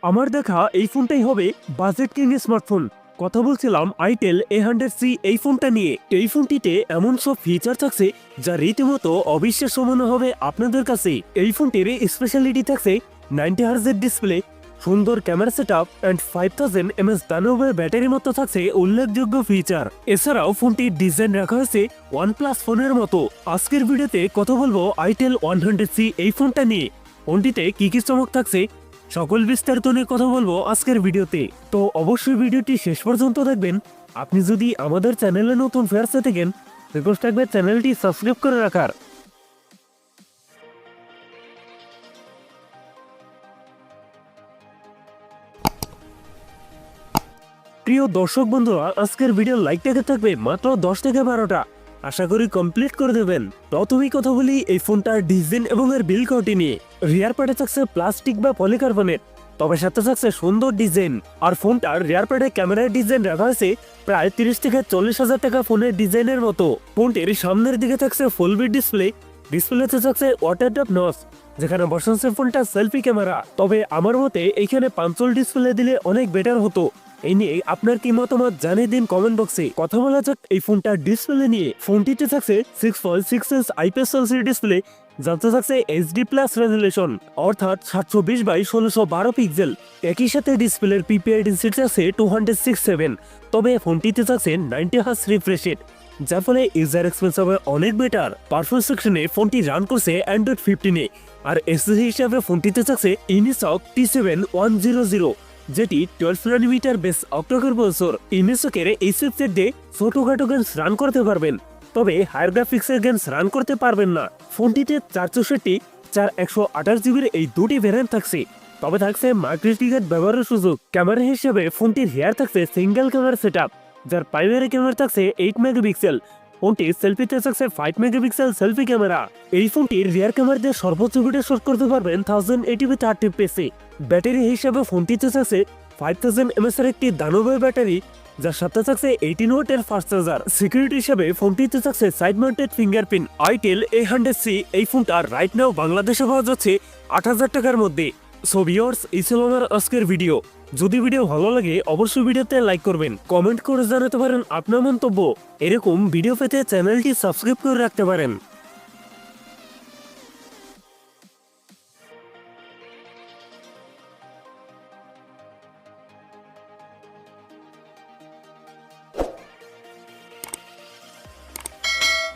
আমার দেখা এই ফোনটাই হবে বাজেট কিং স্মার্টফোন। কথা বলছিলাম আইটেল A100C এই ফোনটা নিয়ে। এই ফোনটিতে এমন সব ফিচার থাকছে যা রীতিমতো অবিশ্বাস্য মনে হবে আপনাদের কাছে। এই ফোনটির স্পেশালিটি থাকছে 90 হার্জের ডিসপ্লে, সুন্দর ক্যামেরা সেটআপ এন্ড 5000 mAh দানবের ব্যাটারির মতো থাকছে উল্লেখযোগ্য ফিচার। এছাড়াও ফোনটির ডিজাইন রাখা হয়েছে OnePlus ফোনের মতো। আজকের ভিডিওতে কথা বলবো আইটেল 100C এই ফোনটা নিয়ে। ফোনটিতে কি কি চমক থাকছে সকল বিস্তারিত নিয়ে কথা বলবো আজকের ভিডিওতে। তো অবশ্যই ভিডিওটি শেষ পর্যন্ত দেখবেন। আপনি যদি আমাদের চ্যানেলে নতুন ফেয়ারসে থাকেন, রিকোয়েস্ট থাকবে চ্যানেলটি সাবস্ক্রাইব করে রাখার। প্রিয় দর্শক বন্ধুরা, আজকের ভিডিও লাইক থেকে থাকবে মাত্র 10 থেকে 12টা। আশা করি কমপ্লিট করে দেবেন। প্রথমেই কথা বলি এই ফোনটার ডিজাইন এবং এর বিল্ড কোয়ালিটি নিয়ে। রিয়ার প্যাডে থাকছে প্লাস্টিক বা পলিকার্বনেট, তবে সাথে থাকছে সুন্দর ডিজাইন। আর ফোনটার রিয়ার প্যাডে ক্যামেরার ডিজাইন রাখা হয়েছে প্রায় 30 থেকে 40,000 টাকা ফোনের ডিজাইনের মতো। ফোনটির সামনের দিকে থাকছে ফুল বিট ডিসপ্লে, ডিসপ্লেতে থাকছে ওয়াটার ড্রপ নচ, যেখানে বসাচ্ছে ফোনটা সেলফি ক্যামেরা। তবে আমার মতে এইখানে পাঞ্চল ডিসপ্লে দিলে অনেক বেটার হতো। এই নিয়ে আপনার কি মতামত জানিয়ে দিন কমেন্ট বক্সে। কথা বলা যাক এই ফোনটার ডিসপ্লে নিয়ে। ফোনটিতে থাকছে 6.6 ইঞ্চ IPS এলসিডি ডিসপ্লে, যাতে থাকছে HD+ রেজুলেশন অর্থাৎ 720x1612 পিক্সেল। একই সাথে ডিসপ্লের PPI ডেনসিটি আছে 267। তবে ফোনটিতে থাকছে 90 হার্জ রিফ্রেশ রেট, যার ফলে ইউজার এক্সপিরিয়েন্স হবে অনেক বেটার। পারফরমেন্স সেকশনে ফোনটি রান করছে অ্যান্ড্রয়েড 15-এ। আর এসএসডি হিসাবে ফোনটিতে থাকছে ইনিসক T7100, যেটি 12 nm বেস অক্টোকোর প্রসেসর। ইনিসকের এই চিপসেট দিয়ে ছোটখাটো গেমস রান করতে পারবেন, তবে হায়ার গ্রাফিক্সের গেমস রান করতে পারবেন না। ফোনটিতে 464, 128GB এই দুটি ভ্যারিয়েন্ট থাকছে, তবে থাকছে মাইক্রোস্টিকেট ব্যবহারের সুযোগ। ক্যামেরা হিসেবে ফোনটির হেয়ার থাকছে সিঙ্গেল ক্যামেরা সেটআপ, যার প্রাইমারি ক্যামেরা থাকছে 8 মেগাপিক্সেল। ফোনটির সেলফিতে থাকছে 5 মেগাপিক্সেল সেলফি ক্যামেরা। এই ফোনটির রিয়ার ক্যামেরা দিয়ে সর্বোচ্চ ভিডিও শুট করতে পারবেন 1080p 30fps। ব্যাটারি হিসেবে ফোনটিতে থাকছে 5000 mAh এর একটি দানবের ব্যাটারি, যার সাথে থাকছে 18 ওয়াটের ফাস্ট চার্জার। সিকিউরিটি হিসেবে ফোনটিতে থাকছে side mounted fingerprint. Itel A100C এই ফোনটা রাইট নাও বাংলাদেশে পাওয়া যাচ্ছে 8000 টাকার মধ্যে। সো ভিউয়ার্স, এই ছিল আমার আজকের ভিডিও। যদি ভিডিও ভালো লাগে অবশ্যই ভিডিওতে লাইক করবেন, কমেন্ট করে জানাতে পারেন আপনার মন্তব্য। এরকম ভিডিও পেতে চ্যানেলটি সাবস্ক্রাইব করে রাখতে পারেন।